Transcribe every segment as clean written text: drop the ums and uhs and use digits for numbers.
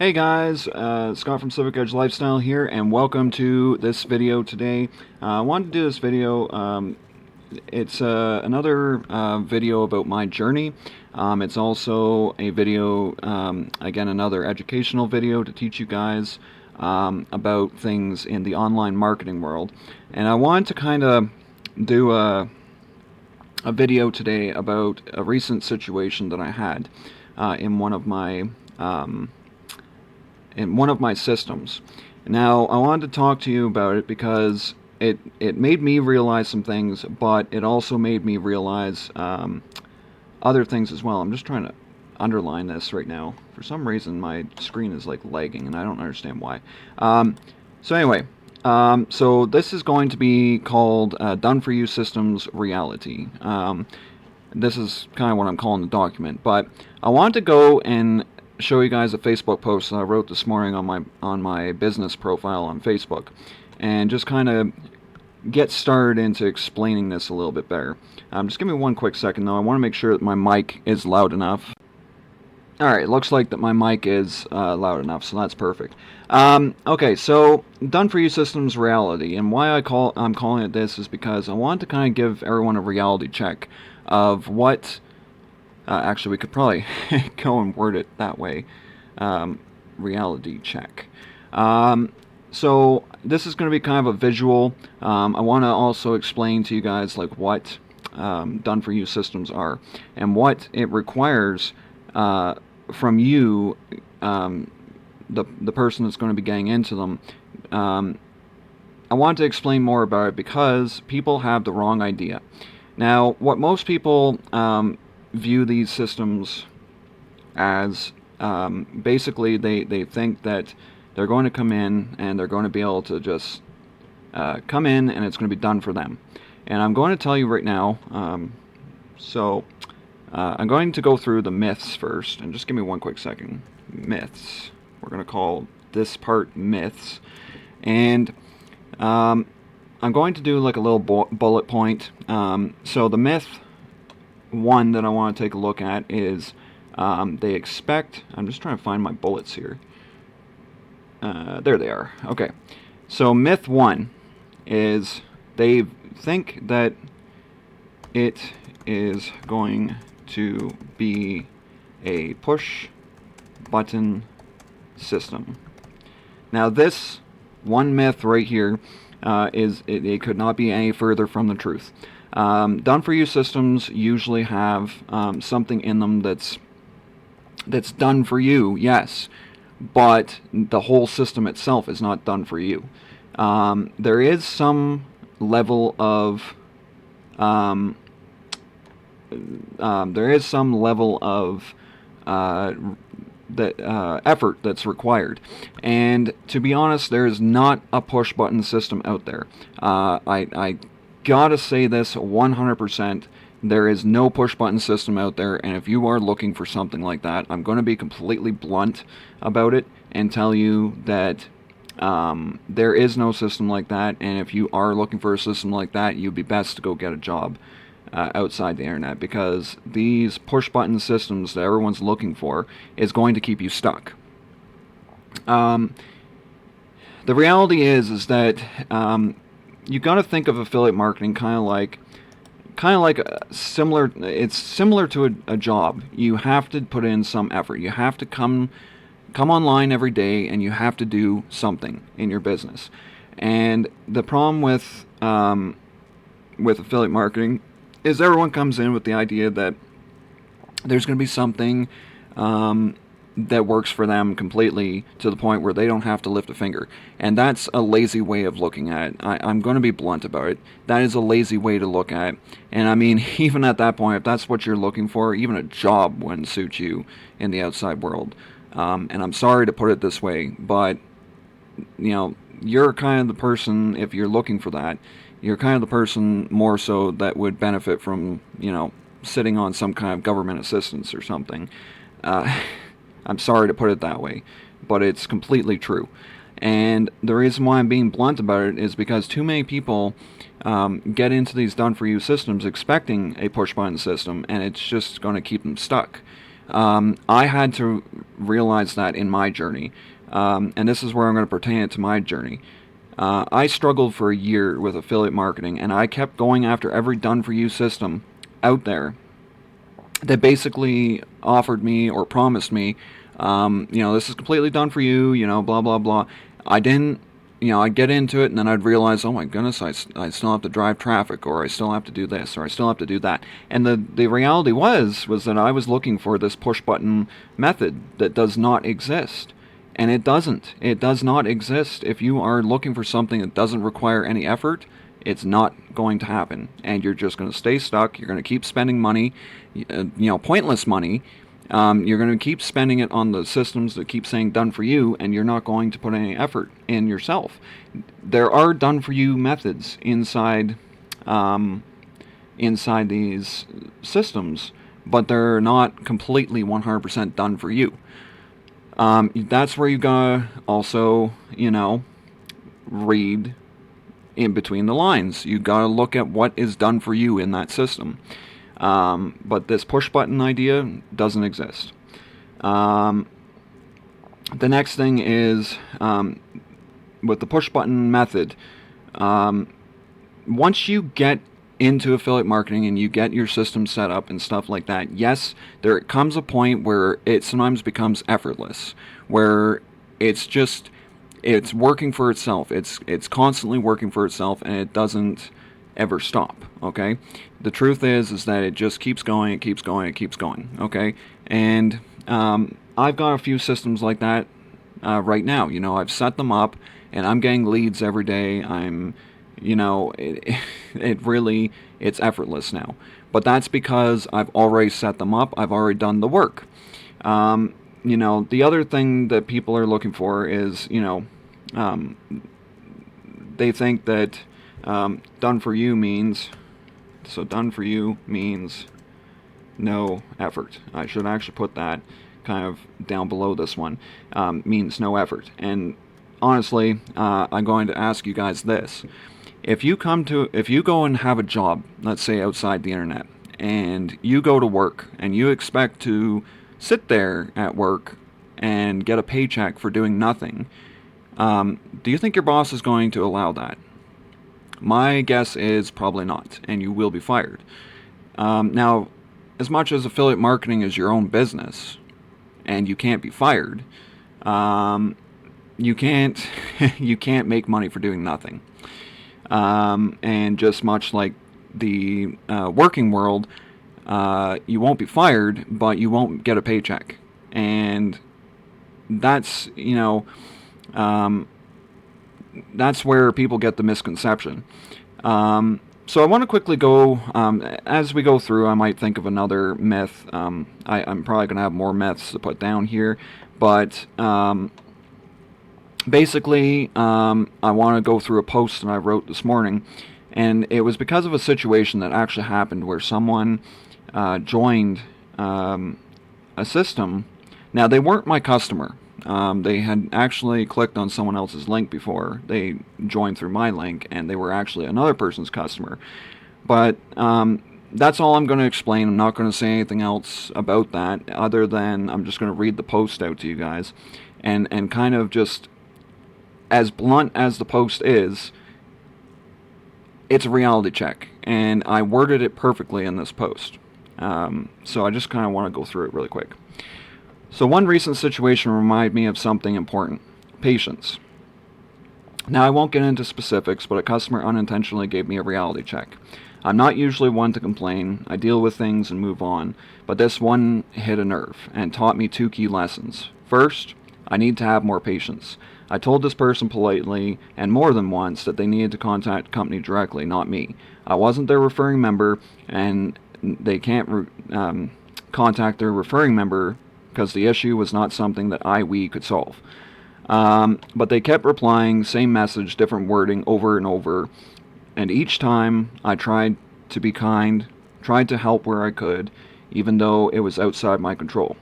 Hey guys, Scott from Civic Edge Lifestyle here, and welcome to this video today. I wanted to do this video. It's another video about my journey. It's also a video, again, another educational video to teach you guys about things in the online marketing world. And I wanted to kind of do a video today about a recent situation that I had in one of my systems. Now, I wanted to talk to you about it because it made me realize some things, but it also made me realize other things as well. I'm just trying to underline this right now. For some reason, my screen is like lagging, and I don't understand why. So anyway, so this is going to be called Done For You Systems Reality. This is kind of what I'm calling the document, but I wanted to go and show you guys a Facebook post that I wrote this morning on my business profile on Facebook, and just kind of get started into explaining this a little bit better. Just give me one quick second though. I want to make sure that my mic is loud enough. Alright, looks like that my mic is loud enough, so that's perfect. Okay, so Done For You Systems Reality, and why I'm calling it this is because I want to kind of give everyone a reality check of what actually, we could probably go and word it that way. Reality check. So this is going to be kind of a visual. I want to also explain to you guys like what Done For You systems are and what it requires from you, the person that's going to be getting into them. I want to explain more about it because people have the wrong idea. Now, what most people view these systems as, basically they think that they're going to come in and they're going to be able to just come in and it's going to be done for them. And I'm going to tell you right now, I'm going to go through the myths first, and just give me one quick second. Myths. We're going to call this part myths. And I'm going to do like a little bullet point. So the myth one that I want to take a look at is they expect, I'm just trying to find my bullets here. There they are. Okay. So myth one is they think that it is going to be a push button system. Now this one myth right here it could not be any further from the truth. Done For You systems usually have something in them that's done for you, yes, but the whole system itself is not done for you. There is some level of effort that's required, and to be honest, there is not a push button system out there. I gotta say this 100%. There is no push button system out there, and if you are looking for something like that, I'm going to be completely blunt about it and tell you that there is no system like that, and if you are looking for a system like that, you'd be best to go get a job outside the internet, because these push button systems that everyone's looking for is going to keep you stuck. The reality is that you got to think of affiliate marketing kind of like similar. It's similar to a job. You have to put in some effort. You have to come online every day, and you have to do something in your business. And the problem with affiliate marketing is everyone comes in with the idea that there's going to be something that works for them completely to the point where they don't have to lift a finger. And that's a lazy way of looking at it. I'm going to be blunt about it. That is a lazy way to look at it. And I mean, even at that point, if that's what you're looking for, even a job wouldn't suit you in the outside world. And I'm sorry to put it this way, but you know, you're kind of the person, if you're looking for that, you're kind of the person more so that would benefit from, you know, sitting on some kind of government assistance or something. I'm sorry to put it that way, but it's completely true. And the reason why I'm being blunt about it is because too many people get into these done-for-you systems expecting a push-button system, and it's just going to keep them stuck. I had to realize that in my journey, and this is where I'm going to pertain it to my journey. I struggled for a year with affiliate marketing, and I kept going after every done-for-you system out there that basically offered me or promised me, this is completely done for you, blah, blah, blah. I didn't, I'd get into it and then I'd realize, oh my goodness, I still have to drive traffic, or I still have to do this, or I still have to do that. And the reality was that I was looking for this push button method that does not exist. And it doesn't. It does not exist. If you are looking for something that doesn't require any effort, it's not going to happen. And you're just going to stay stuck. You're going to keep spending money, pointless money. You're going to keep spending it on the systems that keep saying done for you, and you're not going to put any effort in yourself. There are done for you methods inside these systems, but they're not completely 100% done for you. That's where you gotta also, read in between the lines. You gotta look at what is done for you in that system. But this push button idea doesn't exist. The next thing is, with the push button method, once you get into affiliate marketing and you get your system set up and stuff like that, yes, there comes a point where it sometimes becomes effortless, where it's working for itself. It's constantly working for itself, and it doesn't ever stop. Okay, the truth is that it just keeps going, it keeps going, it keeps going. Okay, and I've got a few systems like that right now. I've set them up, and I'm getting leads every day. It's effortless now. But that's because I've already set them up. I've already done the work. The other thing that people are looking for is, they think that done for you means no effort. I should actually put that kind of down below this one. Means no effort. And honestly, I'm going to ask you guys this. If you go and have a job, let's say outside the internet, and you go to work and you expect to sit there at work and get a paycheck for doing nothing, do you think your boss is going to allow that? My guess is probably not, and you will be fired. Now, as much as affiliate marketing is your own business, and you can't be fired, you can't you can't make money for doing nothing. And just much like the working world, you won't be fired, but you won't get a paycheck. And that's, that's where people get the misconception. So I want to quickly go, as we go through, I might think of another myth. I'm probably going to have more myths to put down here, but basically, I want to go through a post that I wrote this morning, and it was because of a situation that actually happened where someone joined a system. Now, they weren't my customer. They had actually clicked on someone else's link before. They joined through my link, and they were actually another person's customer. But that's all I'm going to explain. I'm not going to say anything else about that, other than I'm just going to read the post out to you guys, and kind of just, as blunt as the post is, it's a reality check, and I worded it perfectly in this post. So I just kind of want to go through it really quick. So one recent situation reminded me of something important: patience. Now, I won't get into specifics, but a customer unintentionally gave me a reality check. I'm not usually one to complain. I deal with things and move on, but this one hit a nerve and taught me two key lessons. First, I need to have more patience. I told this person politely and more than once that they needed to contact the company directly, not me. I wasn't their referring member, and they can't contact their referring member because the issue was not something that we could solve. But they kept replying, same message, different wording over and over, and each time I tried to be kind, tried to help where I could, even though it was outside my control.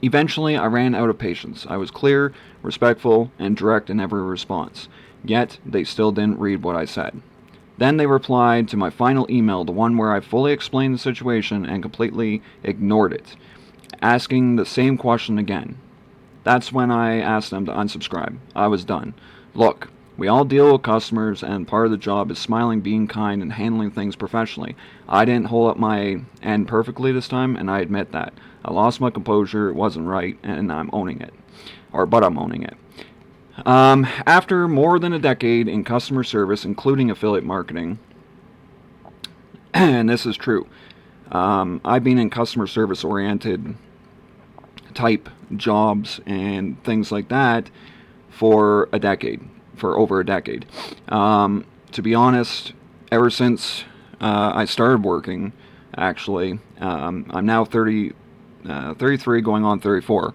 Eventually, I ran out of patience. I was clear, respectful, and direct in every response. Yet, they still didn't read what I said. Then they replied to my final email, the one where I fully explained the situation and completely ignored it. asking the same question again. That's when I asked them to unsubscribe. I was done. Look, we all deal with customers, and part of the job is smiling, being kind, and handling things professionally. I didn't hold up my end perfectly this time, and I admit that. I lost my composure, it wasn't right, and I'm owning it. But I'm owning it. After more than a decade in customer service, including affiliate marketing, and this is true, I've been in customer service oriented type jobs and things like that for over a decade. To be honest, ever since I started working, actually, I'm now 33 going on 34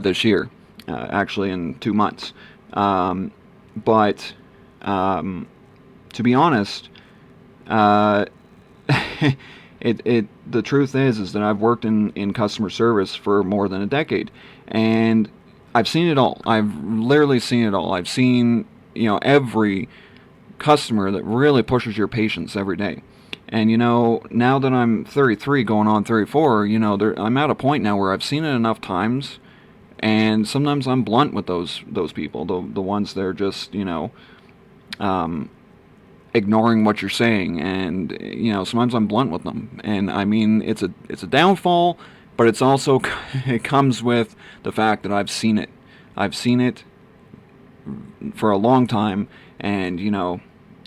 this year, actually in 2 months. But to be honest, the truth is that I've worked in customer service for more than a decade, and I've seen it all. I've literally seen it all. I've seen, every customer that really pushes your patience every day. And now that I'm 33 going on 34, I'm at a point now where I've seen it enough times, and sometimes I'm blunt with those people, the ones that are just, ignoring what you're saying, and sometimes I'm blunt with them. And I mean, it's a downfall, but it's also it comes with the fact that I've seen it. I've seen it for a long time, and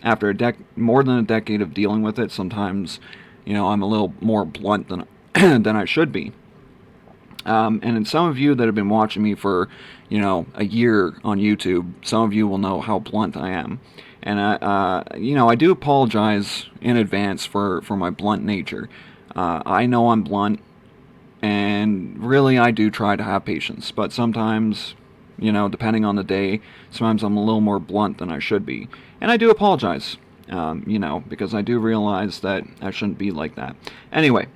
after more than a decade of dealing with it, sometimes I'm a little more blunt than than I should be. And in some of you that have been watching me for a year on YouTube, some of you will know how blunt I am. And I do apologize in advance for my blunt nature. I know I'm blunt, and really I do try to have patience. But sometimes, depending on the day, sometimes I'm a little more blunt than I should be. And I do apologize, because I do realize that I shouldn't be like that. Anyway,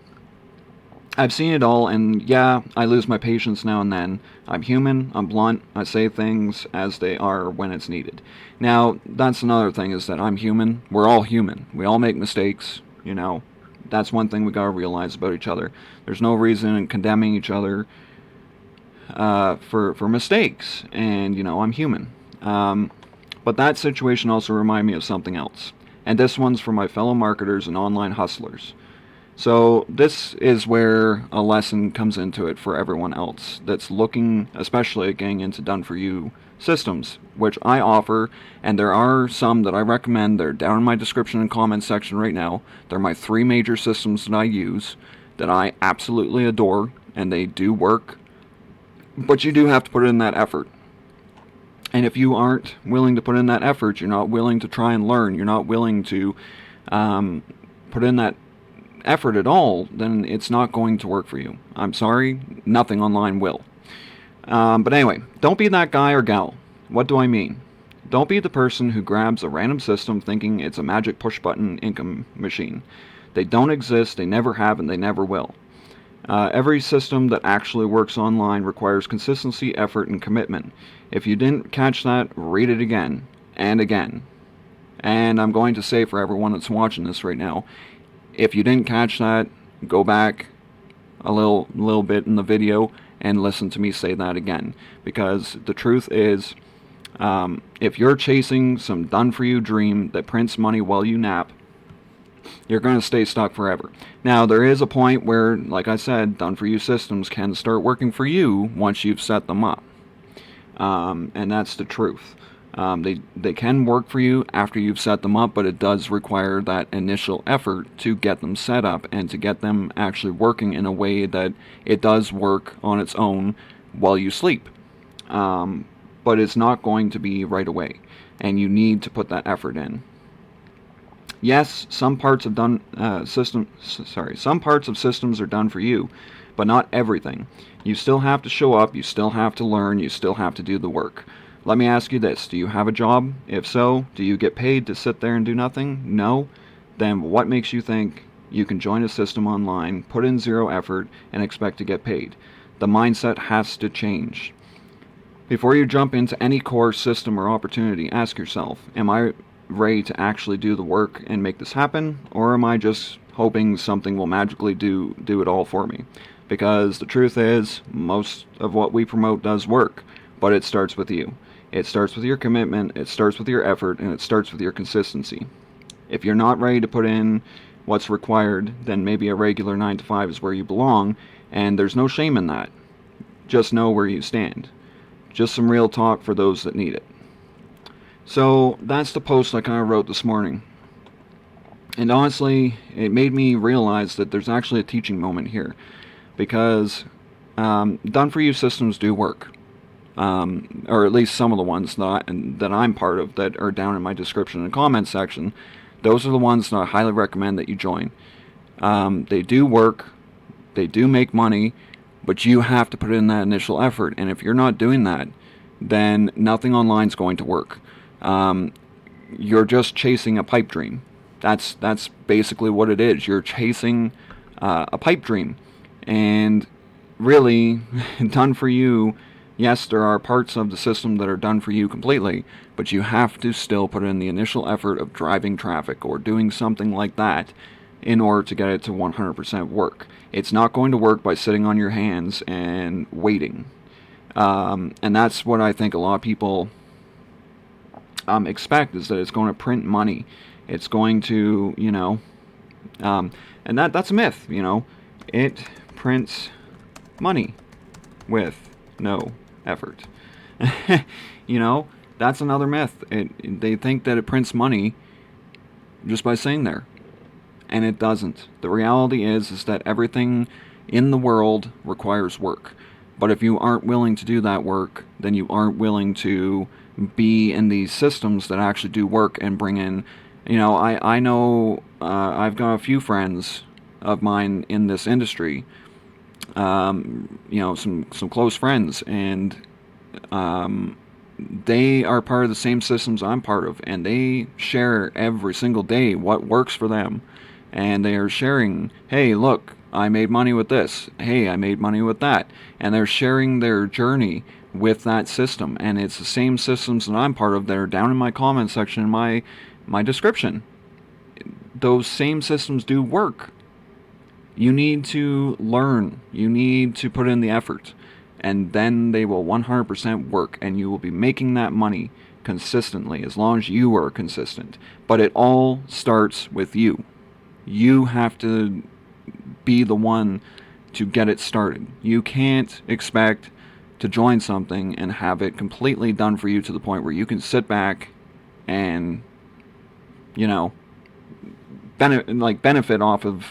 I've seen it all, and yeah, I lose my patience now and then. I'm human, I'm blunt, I say things as they are when it's needed. Now, that's another thing, is that I'm human. We're all human. We all make mistakes, That's one thing we gotta realize about each other. There's no reason in condemning each other for mistakes, and, I'm human. But that situation also reminded me of something else. And this one's for my fellow marketers and online hustlers. So this is where a lesson comes into it for everyone else that's looking, especially at getting into done-for-you systems, which I offer, and there are some that I recommend. They're down in my description and comment section right now. They're my 3 major systems that I use, that I absolutely adore, and they do work, but you do have to put in that effort. And if you aren't willing to put in that effort, you're not willing to try and learn, you're not willing to put in that effort at all, then it's not going to work for you. I'm sorry, nothing online will. But anyway, don't be that guy or gal. What do I mean? Don't be the person who grabs a random system thinking it's a magic push-button income machine. They don't exist, they never have, and they never will. Every system that actually works online requires consistency, effort, and commitment. If you didn't catch that, read it again and again. And I'm going to say for everyone that's watching this right now, if you didn't catch that, go back a little bit in the video and listen to me say that again. Because the truth is, if you're chasing some done-for-you dream that prints money while you nap, you're going to stay stuck forever. Now, there is a point where, like I said, done-for-you systems can start working for you once you've set them up. And that's the truth. They can work for you after you've set them up, but it does require that initial effort to get them set up and to get them actually working in a way that it does work on its own while you sleep. But it's not going to be right away, and you need to put that effort in. Yes, some parts of some parts of systems are done for you, but not everything. You still have to show up, you still have to learn, you still have to do the work. Let me ask you this, do you have a job? If so, do you get paid to sit there and do nothing? No? Then what makes you think you can join a system online, put in 0 effort, and expect to get paid? The mindset has to change. Before you jump into any course, system, or opportunity, ask yourself, am I ready to actually do the work and make this happen, or am I just hoping something will magically do it all for me? because the truth is, most of what we promote does work, but it starts with you. It starts with your commitment, it starts with your effort, and it starts with your consistency. If you're not ready to put in what's required, then maybe a regular 9 to 5 is where you belong, and there's no shame in that. Just know where you stand. Just some real talk for those that need it. So that's the post I kind of wrote this morning. And honestly, it made me realize that there's actually a teaching moment here, because done-for-you systems do work. Or at least some of the ones that I'm part of that are down in my description and comment section. Those are the ones that I highly recommend that you join. They do work, they do make money, but you have to put in that initial effort. And if you're not doing that, then nothing online is going to work. You're just chasing a pipe dream. That's basically what it is. You're chasing a pipe dream. And really, done for you, yes, there are parts of the system that are done for you completely, but you have to still put in the initial effort of driving traffic or doing something like that in order to get it to 100% work. It's not going to work by sitting on your hands and waiting. And that's what I think a lot of people expect, is that it's going to print money. It's going to, and that's a myth, It prints money with no effort. That's another myth. They think that it prints money just by sitting there. And it doesn't. The reality is that everything in the world requires work. But if you aren't willing to do that work, then you aren't willing to be in these systems that actually do work and bring in, I know I've got a few friends of mine in this industry, some close friends, and they are part of the same systems I'm part of, and they share every single day what works for them. And they are sharing, hey, look, I made money with this. Hey, I made money with that. And they're sharing their journey with that system. And it's the same systems that I'm part of that are down in my comment section in my description. Those same systems do work. You need to learn. You need to put in the effort. And then they will 100% work. And you will be making that money consistently as long as you are consistent. But it all starts with you. You have to be the one to get it started. You can't expect to join something and have it completely done for you to the point where you can sit back and, benefit off of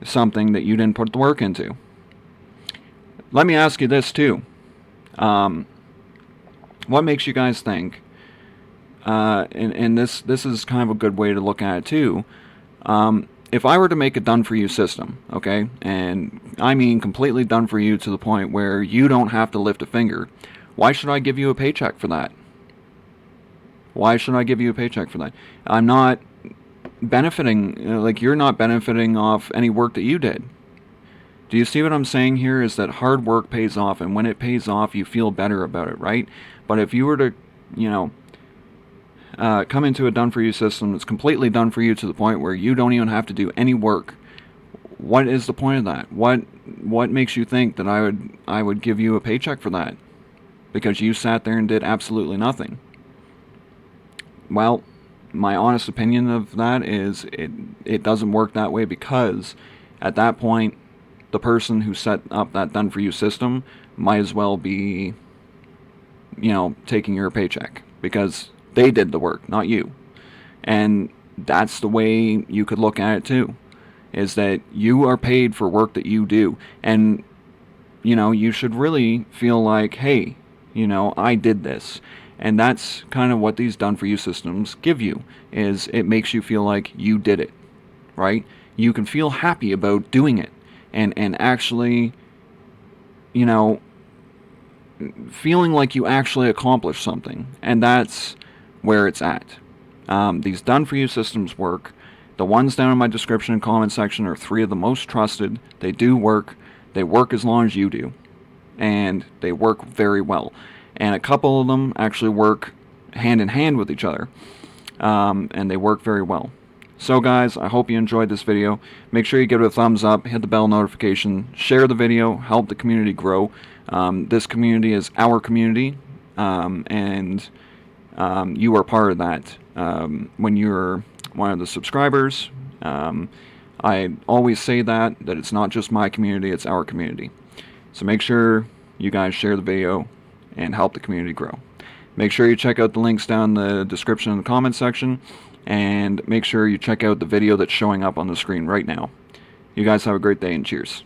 something that you didn't put the work into. Let me ask you this too. What makes you guys think, and this is kind of a good way to look at it too, if I were to make a done-for-you system, okay, and I mean completely done for you to the point where you don't have to lift a finger, why should I give you a paycheck for that? Why should I give you a paycheck for that? I'm not benefiting, you're not benefiting off any work that you did. Do you see what I'm saying here? Is that hard work pays off, and when it pays off, you feel better about it, right? But if you were to, come into a done-for-you system that's completely done for you to the point where you don't even have to do any work, what is the point of that? What makes you think that I would give you a paycheck for that? Because you sat there and did absolutely nothing. Well, my honest opinion of that is it doesn't work that way, because at that point, the person who set up that done-for-you system might as well be, taking your paycheck, because they did the work, not you. And that's the way you could look at it too, is that you are paid for work that you do. And, you should really feel like, hey, I did this. And that's kind of what these done-for-you systems give you, is it makes you feel like you did it, right? You can feel happy about doing it and actually, feeling like you actually accomplished something. And that's where it's at. These done-for-you systems work. The ones down in my description and comment section are 3 of the most trusted. They do work. They work as long as you do. And they work very well. And a couple of them actually work hand in hand with each other. And they work very well. So guys, I hope you enjoyed this video. Make sure you give it a thumbs up, hit the bell notification, share the video, help the community grow. This community is our community, and you are part of that. When you're one of the subscribers, I always say that it's not just my community, it's our community. So make sure you guys share the video and help the community grow. Make sure you check out the links down in the description in the comment section, and make sure you check out the video that's showing up on the screen right now. You guys have a great day, and cheers.